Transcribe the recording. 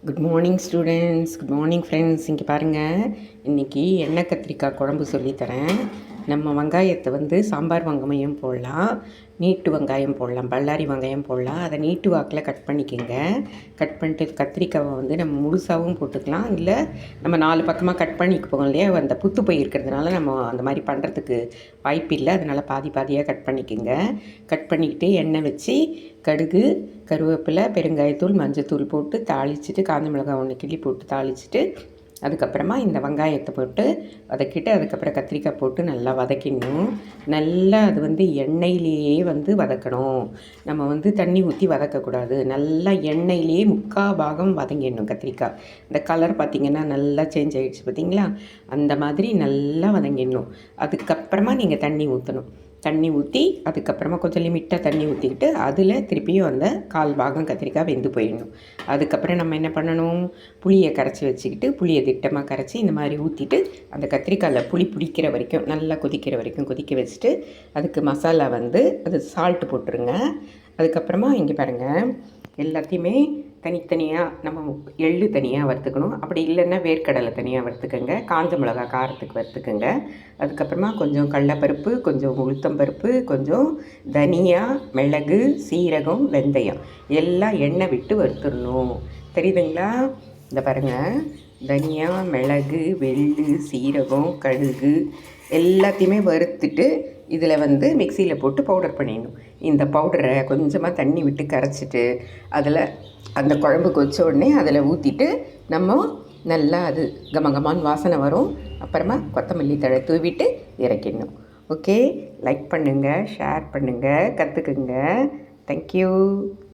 Good morning students, good morning friends. இங்கே பாருங்கள், இன்றைக்கி எண்ணெய் கத்திரிக்காய் குழம்பு சொல்லித்தரேன். நம்ம வெங்காயத்தை சாம்பார் வெங்காயம் போடலாம், நீட்டு வெங்காயம் போடலாம், பல்லாரி வெங்காயம் போடலாம். அதை நீட்டு வாக்கில் கட் பண்ணிக்கோங்க. கட் பண்ணிட்டு கத்திரிக்காவை நம்ம முழுசாகவும் போட்டுக்கலாம், இல்லை நம்ம 4 பக்கமாக கட் பண்ணிக்கு போவோம் இல்லையா, அந்த புத்து போய் இருக்கிறதுனால நம்ம அந்த மாதிரி பண்ணுறதுக்கு வாய்ப்பு இல்லை. அதனால் பாதி பாதியாக கட் பண்ணிக்கோங்க. கட் பண்ணிக்கிட்டு எண்ணெய் வச்சு கடுகு, கருவேப்பிலை, பெருங்காயத்தூள், மஞ்சத்தூள் போட்டு தாளிச்சிட்டு, காஞ்ச மிளகாய் 1 கிள்ளி போட்டு தாளிச்சிட்டு, அதுக்கப்புறமா இந்த வெங்காயத்தை போட்டு வதக்கிட்டு, அதுக்கப்புறம் கத்திரிக்காய் போட்டு நல்லா வதக்கிடணும். நல்லா அது எண்ணெயிலேயே வதக்கணும். நம்ம தண்ணி ஊற்றி வதக்கக்கூடாது. நல்லா எண்ணெயிலேயே 3/4 பாகம் வதங்கிடணும் கத்திரிக்காய். இந்த கலர் பார்த்திங்கன்னா நல்லா சேஞ்ச் ஆகிடுச்சு பார்த்திங்களா, அந்த மாதிரி நல்லா வதங்கிடணும். அதுக்கப்புறமா நீங்கள் தண்ணி ஊற்றணும். தண்ணி ஊற்றி அதுக்கப்புறமா கொஞ்சம் லிமிட்டாக தண்ணி ஊற்றிக்கிட்டு அதில் திருப்பியும் அந்த 1/4 பாகம் கத்திரிக்காய் வெந்து போயிடணும். அதுக்கப்புறம் நம்ம என்ன பண்ணணும், புளியை கரைச்சி வச்சுக்கிட்டு, புளியை திட்டமாக கரைச்சி இந்த மாதிரி ஊற்றிட்டு, அந்த கத்திரிக்காயில் புளி பிடிக்கிற வரைக்கும் நல்லா கொதிக்கிற வரைக்கும் கொதிக்க வச்சுட்டு, அதுக்கு மசாலா அது சால்ட்டு போட்டுருங்க. அதுக்கப்புறமா இங்கே பாருங்கள், எல்லாத்தையுமே தனித்தனியாக நம்ம எள்ளு தனியாக வறுத்துக்கணும். அப்படி இல்லைன்னா வேர்க்கடலை தனியாக வறுத்துக்கோங்க. காஞ்ச மிளகா காரத்துக்கு வறுத்துக்கோங்க. அதுக்கப்புறமா கொஞ்சம் கடலப்பருப்பு, கொஞ்சம் உளுத்தம்பருப்பு, கொஞ்சம் தனியா, மிளகு, சீரகம், வெந்தயம் எல்லாம் எண்ணெய் விட்டு வறுத்துடணும். தெரியுதுங்களா? இந்த பாருங்கள், தனியா, மிளகு, வெள்ளு, சீரகம், கடுகு எல்லாத்தையுமே வறுத்துட்டு இதில் மிக்சியில் போட்டு பவுடர் பண்ணிடணும். இந்த பவுடரை கொஞ்சமாக தண்ணி விட்டு கரைச்சிட்டு அதில் அந்த குழம்பு கொதிச்ச உடனே அதில் ஊற்றிட்டு நம்ம நல்லா அது கமகமான்னு வாசனை வரும். அப்புறமா கொத்தமல்லி தழை தூவிட்டு இறக்கிடணும். ஓகே, லைக் பண்ணுங்கள், ஷேர் பண்ணுங்கள், கற்றுக்குங்க. தேங்க்யூ.